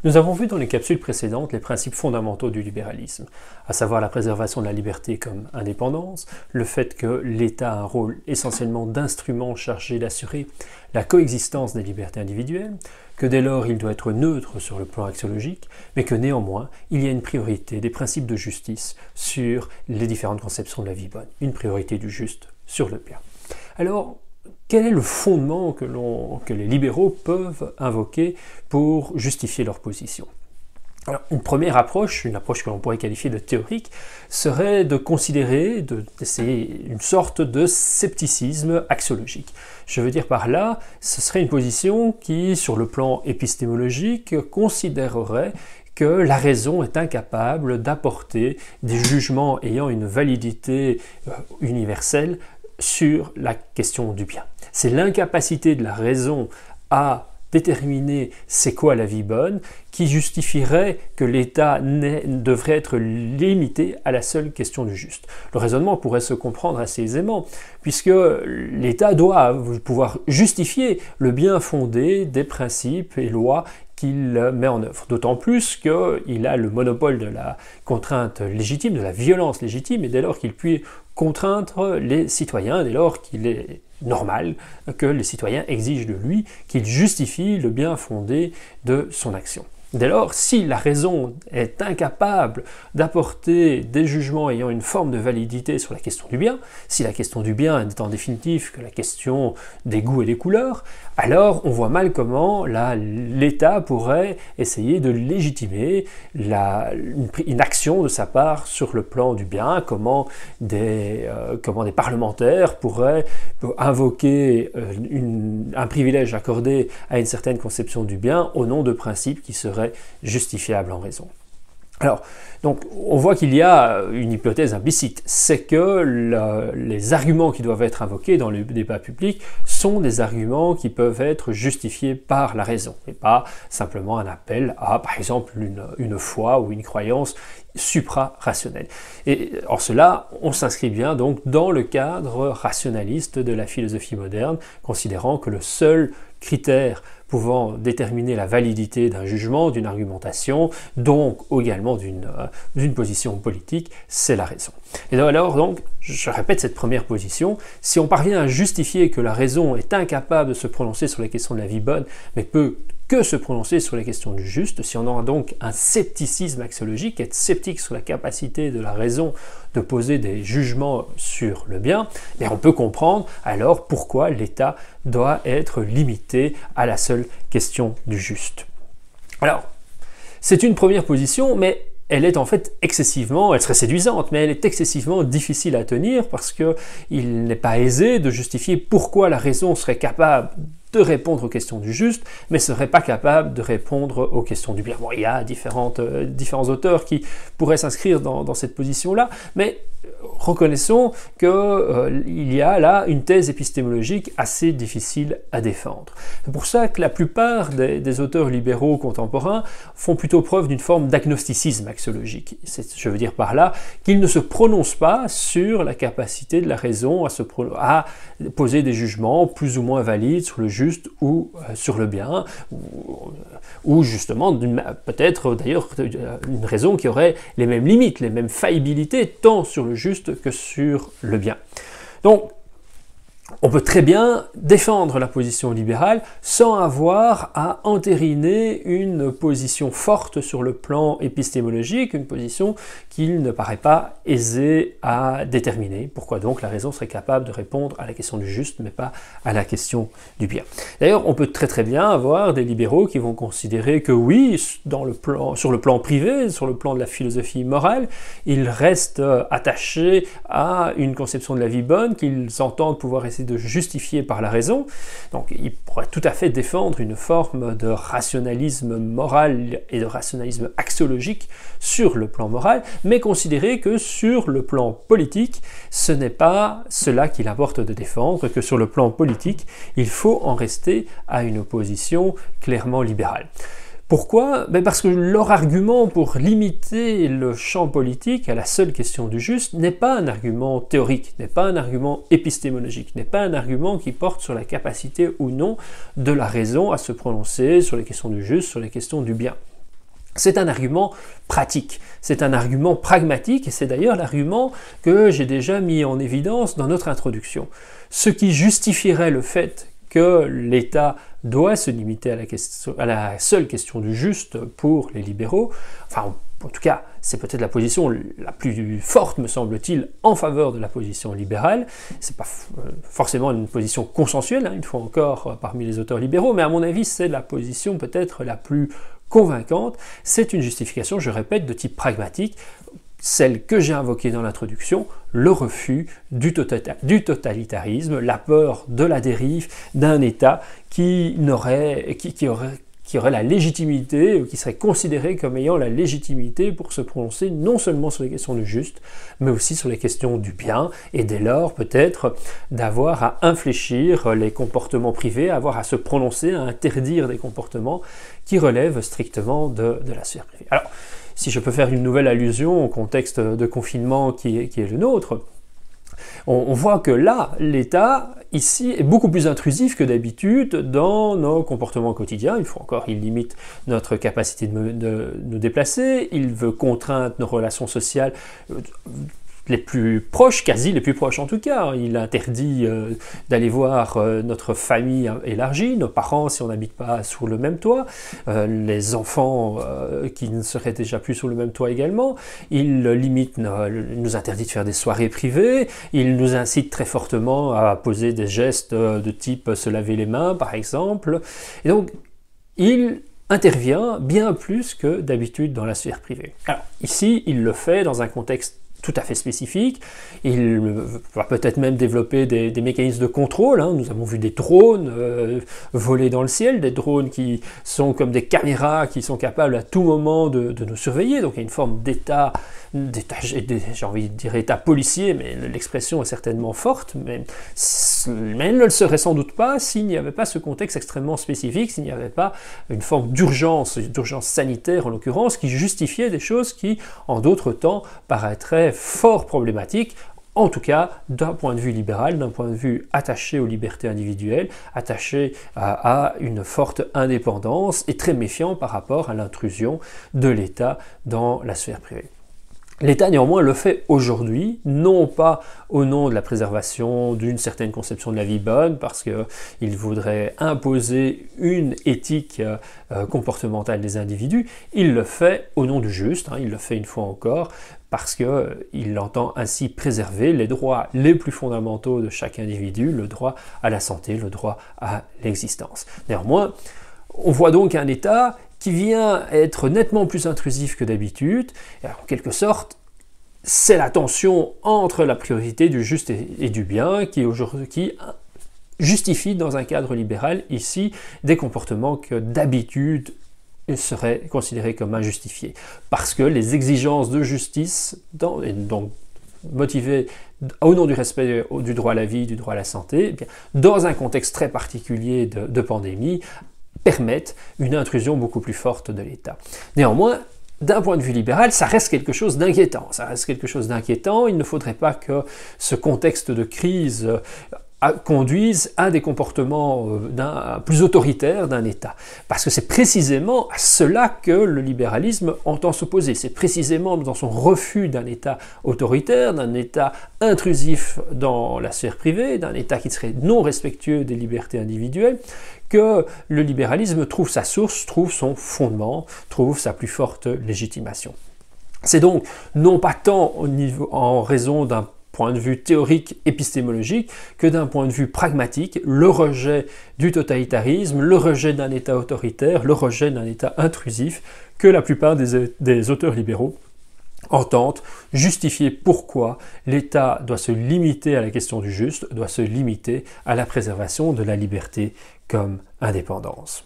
Nous avons vu dans les capsules précédentes les principes fondamentaux du libéralisme, à savoir la préservation de la liberté comme indépendance, le fait que l'État a un rôle essentiellement d'instrument chargé d'assurer la coexistence des libertés individuelles, que dès lors il doit être neutre sur le plan axiologique, mais que néanmoins il y a une priorité des principes de justice sur les différentes conceptions de la vie bonne, une priorité du juste sur le bien. Alors, quel est le fondement que les libéraux peuvent invoquer pour justifier leur position? Alors, une première approche, une approche que l'on pourrait qualifier de théorique, serait de considérer, d'essayer une sorte de scepticisme axiologique. Je veux dire par là, ce serait une position qui, sur le plan épistémologique, considérerait que la raison est incapable d'apporter des jugements ayant une validité universelle sur la question du bien. C'est l'incapacité de la raison à déterminer c'est quoi la vie bonne qui justifierait que l'État devrait être limité à la seule question du juste. Le raisonnement pourrait se comprendre assez aisément, puisque l'État doit pouvoir justifier le bien fondé des principes et lois qu'il met en œuvre. D'autant plus qu'il a le monopole de la contrainte légitime, de la violence légitime, et dès lors qu'il peut contraindre les citoyens, dès lors qu'il est normal que les citoyens exigent de lui qu'il justifie le bien fondé de son action. Dès lors, si la raison est incapable d'apporter des jugements ayant une forme de validité sur la question du bien, si la question du bien n'est en définitive que la question des goûts et des couleurs, alors on voit mal comment l'État pourrait essayer de légitimer une action de sa part sur le plan du bien, comment des parlementaires pourraient invoquer un privilège accordé à une certaine conception du bien au nom de principes qui seraient justifiable en raison. Alors, donc, on voit qu'il y a une hypothèse implicite, c'est que les arguments qui doivent être invoqués dans le débat public sont des arguments qui peuvent être justifiés par la raison, et pas simplement un appel à, par exemple, une foi ou une croyance supra-rationnelle. Et en cela, on s'inscrit bien donc dans le cadre rationaliste de la philosophie moderne, considérant que le seul critère pouvant déterminer la validité d'un jugement, d'une argumentation, donc également d'une position politique, c'est la raison. Et alors, donc, je répète cette première position, si on parvient à justifier que la raison est incapable de se prononcer sur la question de la vie bonne, mais peut que se prononcer sur les questions du juste, si on aura donc un scepticisme axiologique, être sceptique sur la capacité de la raison de poser des jugements sur le bien, et on peut comprendre alors pourquoi l'État doit être limité à la seule question du juste. Alors, c'est une première position, mais elle est en fait elle serait séduisante, mais elle est excessivement difficile à tenir parce qu'il n'est pas aisé de justifier pourquoi la raison serait capable de répondre aux questions du juste, mais ne serait pas capable de répondre aux questions du bien. Bon, il y a différents auteurs qui pourraient s'inscrire dans cette position-là, mais reconnaissons qu'il y a là une thèse épistémologique assez difficile à défendre. C'est pour ça que la plupart des auteurs libéraux contemporains font plutôt preuve d'une forme d'agnosticisme axiologique. Je veux dire par là qu'ils ne se prononcent pas sur la capacité de la raison à poser des jugements plus ou moins valides sur le juste ou sur le bien, ou justement peut-être d'ailleurs une raison qui aurait les mêmes limites, les mêmes faillibilités, tant sur le juste que sur le bien. Donc, on peut très bien défendre la position libérale sans avoir à entériner une position forte sur le plan épistémologique, une position qu'il ne paraît pas aisée à déterminer. Pourquoi donc la raison serait capable de répondre à la question du juste, mais pas à la question du bien. D'ailleurs, on peut très bien avoir des libéraux qui vont considérer que oui, sur le plan privé, sur le plan de la philosophie morale, ils restent attachés à une conception de la vie bonne qu'ils entendent pouvoir essayer de justifier par la raison. Donc il pourrait tout à fait défendre une forme de rationalisme moral et de rationalisme axiologique sur le plan moral, mais considérer que sur le plan politique, ce n'est pas cela qu'il importe de défendre, que sur le plan politique, il faut en rester à une position clairement libérale. Pourquoi? Parce que leur argument pour limiter le champ politique à la seule question du juste n'est pas un argument théorique, n'est pas un argument épistémologique, n'est pas un argument qui porte sur la capacité ou non de la raison à se prononcer sur les questions du juste, sur les questions du bien. C'est un argument pratique, c'est un argument pragmatique, et c'est d'ailleurs l'argument que j'ai déjà mis en évidence dans notre introduction. Ce qui justifierait le fait que l'État doit se limiter à la seule question du juste pour les libéraux, enfin en tout cas c'est peut-être la position la plus forte me semble-t-il en faveur de la position libérale, c'est pas forcément une position consensuelle, une fois encore parmi les auteurs libéraux, mais à mon avis c'est la position peut-être la plus convaincante, c'est une justification, je répète, de type pragmatique, celle que j'ai invoquée dans l'introduction, le refus du totalitarisme, la peur de la dérive d'un État qui aurait la légitimité, qui serait considéré comme ayant la légitimité pour se prononcer non seulement sur les questions du juste, mais aussi sur les questions du bien, et dès lors peut-être d'avoir à infléchir les comportements privés, avoir à se prononcer, à interdire des comportements qui relèvent strictement de la sphère privée. Alors, si je peux faire une nouvelle allusion au contexte de confinement qui est le nôtre, on voit que là, l'État, ici, est beaucoup plus intrusif que d'habitude dans nos comportements quotidiens. Une fois encore, il limite notre capacité de nous déplacer, il veut contraindre nos relations sociales les plus proches, quasi les plus proches en tout cas. Il interdit d'aller voir notre famille élargie, nos parents si on n'habite pas sous le même toit, les enfants qui ne seraient déjà plus sous le même toit également. Il limite, nous interdit de faire des soirées privées, il nous incite très fortement à poser des gestes de type se laver les mains par exemple. Et donc, il intervient bien plus que d'habitude dans la sphère privée. Alors ici, il le fait dans un contexte tout à fait spécifique. Il va peut-être même développer des mécanismes de contrôle. Nous avons vu des drones voler dans le ciel, des drones qui sont comme des caméras qui sont capables à tout moment de nous surveiller. Donc il y a une forme d'état, j'ai envie de dire état policier, mais l'expression est certainement forte, mais elle ne le serait sans doute pas s'il n'y avait pas ce contexte extrêmement spécifique, s'il n'y avait pas une forme d'urgence sanitaire en l'occurrence, qui justifiait des choses qui, en d'autres temps, paraîtraient fort problématiques, en tout cas d'un point de vue libéral, d'un point de vue attaché aux libertés individuelles, attaché à une forte indépendance et très méfiant par rapport à l'intrusion de l'État dans la sphère privée. L'État néanmoins le fait aujourd'hui, non pas au nom de la préservation d'une certaine conception de la vie bonne, parce qu'il voudrait imposer une éthique comportementale des individus, il le fait au nom du juste, il le fait une fois encore, parce qu'il entend ainsi préserver les droits les plus fondamentaux de chaque individu, le droit à la santé, le droit à l'existence. Néanmoins, on voit donc un État qui vient être nettement plus intrusif que d'habitude. En quelque sorte, c'est la tension entre la priorité du juste et du bien qui justifie dans un cadre libéral ici des comportements que d'habitude seraient considérés comme injustifiés. Parce que les exigences de justice, donc motivées au nom du respect du droit à la vie, du droit à la santé, eh bien, dans un contexte très particulier de pandémie, permettent une intrusion beaucoup plus forte de l'État. Néanmoins, d'un point de vue libéral, ça reste quelque chose d'inquiétant. Il ne faudrait pas que ce contexte de crise conduisent à des comportements plus autoritaires d'un État. Parce que c'est précisément à cela que le libéralisme entend s'opposer. C'est précisément dans son refus d'un État autoritaire, d'un État intrusif dans la sphère privée, d'un État qui serait non respectueux des libertés individuelles, que le libéralisme trouve sa source, trouve son fondement, trouve sa plus forte légitimation. C'est donc non pas tant en raison d'un point de vue théorique épistémologique que d'un point de vue pragmatique, le rejet du totalitarisme, le rejet d'un État autoritaire, le rejet d'un État intrusif, que la plupart des auteurs libéraux entendent justifier pourquoi l'État doit se limiter à la question du juste, doit se limiter à la préservation de la liberté comme indépendance.